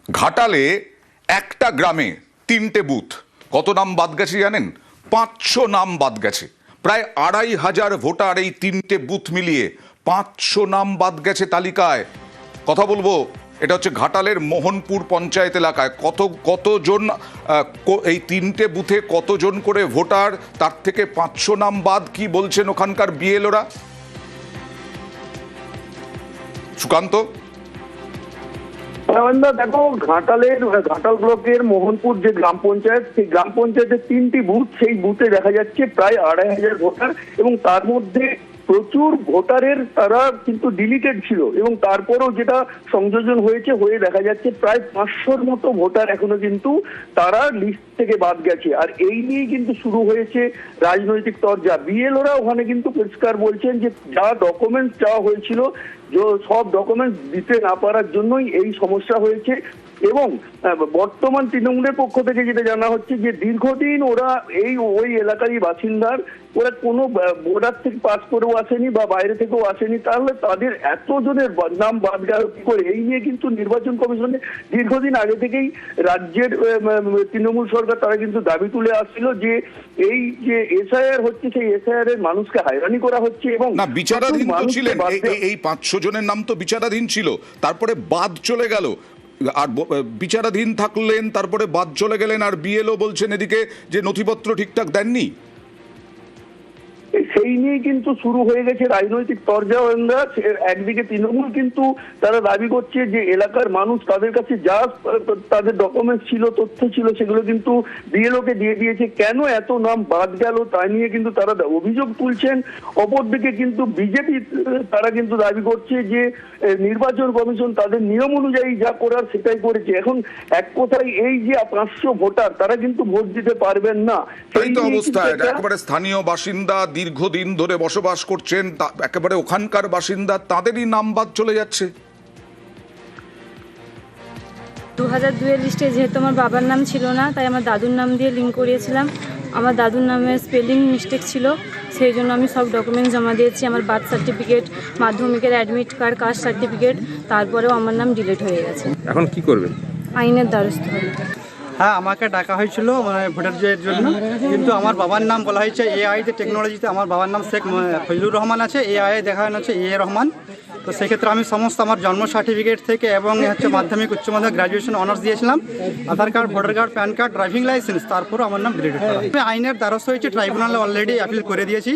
ঘাটালে একটা গ্রামে 3টে বুথ, কত নাম বাদ গেছে জানেন? 500 নাম বাদ গেছে। প্রায় 2500 ভোটার এই 3টে বুথ মিলিয়ে 500 নাম বাদ গেছে তালিকায়। কথা বলবো, এটা হচ্ছে ঘাটালের মোহনপুর পঞ্চায়েত এলাকায়। কতজন এই 3টে বুথে কতজন করে ভোটার, তার থেকে 500 নাম বাদ। কি বলছেন ওখানকার বিএলওরা? সুকান্ত। দেখো, ঘাটাল ব্লকের মোহনপুর যে গ্রাম পঞ্চায়েত, সেই গ্রাম পঞ্চায়েতের 3টি বুথ, সেই বুথে দেখা যাচ্ছে প্রায় 2500 ভোটার, এবং তার মধ্যে প্রচুর ভোটারের তারা কিন্তু ডিলিটেড ছিল, এবং তারপরও যেটা সংযোজন হয়ে দেখা যাচ্ছে প্রায় 500-র মতো ভোটার এখনো কিন্তু তারা লিস্ট থেকে বাদ গেছে। আর এই নিয়ে কিন্তু শুরু হয়েছে রাজনৈতিক তরজা। বিএলওরা ওখানে কিন্তু পরিষ্কার বলছেন যে যা ডকুমেন্টস চাওয়া হয়েছিল, সব ডকুমেন্টস দিতে না পারার জন্যই এই সমস্যা হয়েছে। এবং বর্তমান তৃণমূলের পক্ষ থেকে যেটা জানা হচ্ছে যে দীর্ঘদিন ওরা ওই এলাকারই বাসিন্দার, ওরা কোনো বর্ডার থেকে পাস করেও আসেনি বা বাইরে থেকেও আসেনি, তাহলে তাদের এতজনের নাম বাদ গেল কি করে? এই নিয়ে কিন্তু নির্বাচন কমিশনে দীর্ঘদিন আগে থেকেই রাজ্যের তৃণমূল সরকার তারা কিন্তু দাবি তুলে আসছিল যে এই যে এসআইআর হচ্ছে, সেই এসআইআর এর মানুষকে হয়রানি করা হচ্ছে। এবং না, বিচারাধীন তো ছিলেন এই 500 জনের নাম তো বিচারাধীন ছিল, তারপরে বাদ চলে গেল। আর বিচারাধীন থাকলেন, তারপরে বাদ চলে গেলেন, আর বিএলও বলছেন এদিকে যে নথিপত্র ঠিকঠাক দেননি। সেই নিয়ে কিন্তু শুরু হয়ে গেছে রাজনৈতিক তরজা। একদিকে তৃণমূল কিন্তু তারা দাবি করছে যে এলাকার মানুষ তাদের কাছে যা তাদের ডকুমেন্টস ছিল, তথ্য ছিল, সেগুলো কিন্তু বিএলওকে দিয়ে দিয়েছে। কেন এত নাম বাদ গেল তা নিয়ে কিন্তু তারা অভিযোগ তুলছেন। অপরদিকে কিন্তু বিজেপি তারা কিন্তু দাবি করছে যে নির্বাচন কমিশন তাদের নিয়ম অনুযায়ী যা করার সেটাই করেছে। এখন এক কথায় এই যে 500 ভোটার, তারা কিন্তু ভোট দিতে পারবেন না। সেই তো অবস্থা। একেবারে স্থানীয় বাসিন্দা, দীর্ঘদিন ধরে বসবাস করছেন, একেবারে ওখানকার বাসিন্দা, তাদেরই নাম বাদ চলে যাচ্ছে। 2002-এর লিস্টে যেহেতু আমার বাবার নাম ছিল না, তাই আমার দাদুর নাম দিয়ে লিঙ্ক করিয়েছিলাম। আমার দাদুর নামের স্পেলিং মিস্টেক ছিল, সেই জন্য আমি সব ডকুমেন্টস জমা দিয়েছি। আমার বার্থ সার্টিফিকেট, মাধ্যমিকের অ্যাডমিট কার্ড, কাস্ট সার্টিফিকেট, তারপরেও আমার নাম ডিলিট হয়ে গেছে। এখন কি করবেন? আইনের দ্বারস্থ হবে। হ্যাঁ, আমাকে ডাকা হয়েছিল ভোটারদের জন্য, কিন্তু আমার বাবার নাম বলা হয়েছে এআইতে টেকনোলজিতে। আমার বাবার নাম শেখ ফজলুর রহমান আছে, এআই দেখানো হচ্ছে রহমান। তো সেক্ষেত্রে আমি সমস্ত আমার জন্ম সার্টিফিকেট থেকে এবং মাধ্যমিক, উচ্চ মাধ্যমিক, গ্র্যাজুয়েশন অনার্স দিয়েছিলাম, Aadhaar card, voter card, PAN card, driving licence, তারপরও আমার নাম ডিলিট হয়ে গেছে। আইনের দ্বারস্থ হয়েছে, ট্রাইব্যুনালে অলরেডি অ্যাপিল করে দিয়েছি।